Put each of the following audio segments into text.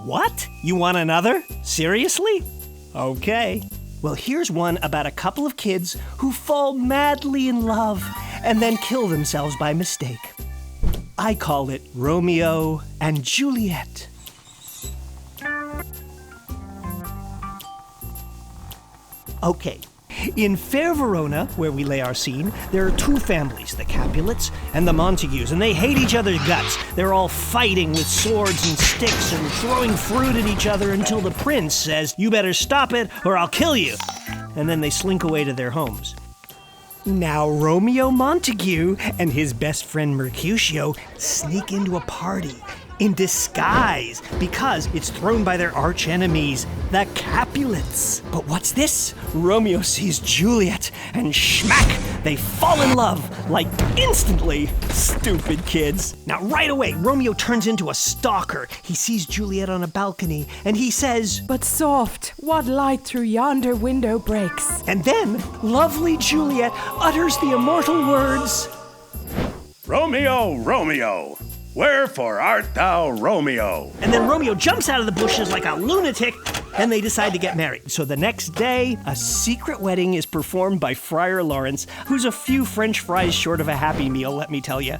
What? You want another? Seriously? Okay. Well, here's one about a couple of kids who fall madly in love and then kill themselves by mistake. I call it Romeo and Juliet. Okay. In fair Verona, where we lay our scene, there are two families, the Capulets and the Montagues, and they hate each other's guts. They're all fighting with swords and sticks and throwing fruit at each other until the prince says, "You better stop it or I'll kill you." And then they slink away to their homes. Now Romeo Montague and his best friend Mercutio sneak into a party in disguise because it's thrown by their arch enemies, the Capulets. But what's this? Romeo sees Juliet and schmack, they fall in love, like instantly. Stupid kids. Now right away, Romeo turns into a stalker. He sees Juliet on a balcony and he says, "But soft, what light through yonder window breaks?" And then lovely Juliet utters the immortal words, "Romeo, Romeo, wherefore art thou Romeo?" And then Romeo jumps out of the bushes like a lunatic, and they decide to get married. So the next day, a secret wedding is performed by Friar Lawrence, who's a few French fries short of a Happy Meal, let me tell you.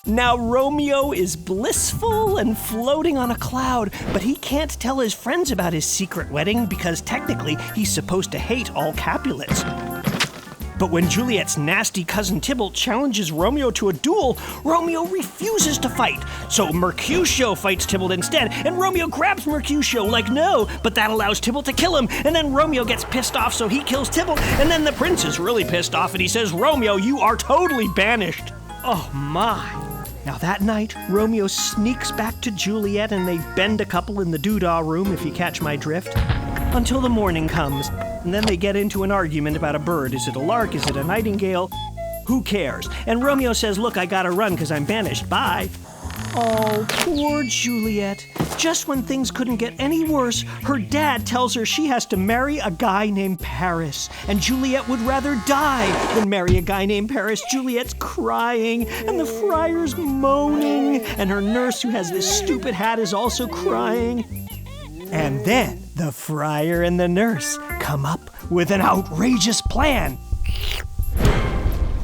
Now Romeo is blissful and floating on a cloud, but he can't tell his friends about his secret wedding because technically he's supposed to hate all Capulets. But when Juliet's nasty cousin Tybalt challenges Romeo to a duel, Romeo refuses to fight. So Mercutio fights Tybalt instead, and Romeo grabs Mercutio like no, but that allows Tybalt to kill him. And then Romeo gets pissed off, so he kills Tybalt. And then the prince is really pissed off, and he says, "Romeo, you are totally banished." Oh my. Now that night, Romeo sneaks back to Juliet, and they bend a couple in the doodah room, if you catch my drift, until the morning comes. And then they get into an argument about a bird. Is it a lark? Is it a nightingale? Who cares? And Romeo says, "Look, I gotta run because I'm banished. Bye." Oh, poor Juliet. Just when things couldn't get any worse, her dad tells her she has to marry a guy named Paris. And Juliet would rather die than marry a guy named Paris. Juliet's crying, and the friar's moaning, and her nurse, who has this stupid hat, is also crying. And then the friar and the nurse come up with an outrageous plan.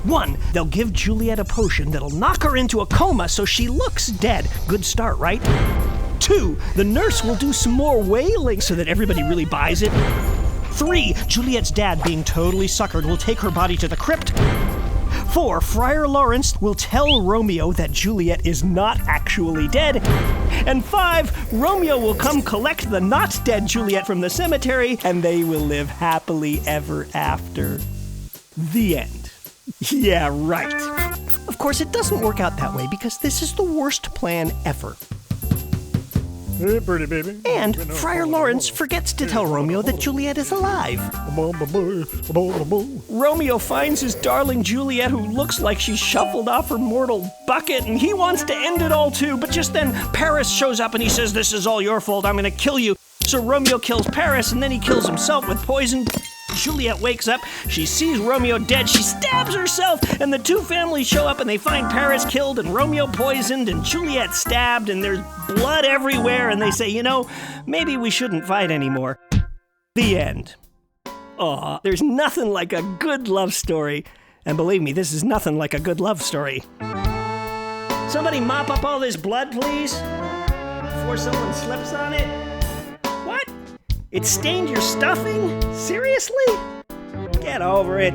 1, they'll give Juliet a potion that'll knock her into a coma so she looks dead. Good start, right? 2, the nurse will do some more wailing so that everybody really buys it. 3, Juliet's dad, being totally suckered, will take her body to the crypt. 4, Friar Lawrence will tell Romeo that Juliet is not actually dead. And 5, Romeo will come collect the not dead Juliet from the cemetery, and they will live happily ever after. The end. Yeah, right. Of course, it doesn't work out that way because this is the worst plan ever. Hey, pretty baby. And Friar Lawrence forgets to tell Romeo that Juliet is alive. Romeo finds his darling Juliet, who looks like she's shuffled off her mortal bucket, and he wants to end it all too, but just then Paris shows up and he says, "This is all your fault, I'm gonna kill you." So Romeo kills Paris, and then he kills himself with poison. Juliet wakes up, she sees Romeo dead, she stabs herself, and the two families show up and they find Paris killed and Romeo poisoned and Juliet stabbed, and there's blood everywhere, and they say, you know, maybe we shouldn't fight anymore. The end. Aw, there's nothing like a good love story. And believe me, this is nothing like a good love story. Somebody mop up all this blood, please, before someone slips on it. What? It stained your stuffing? Seriously? Get over it.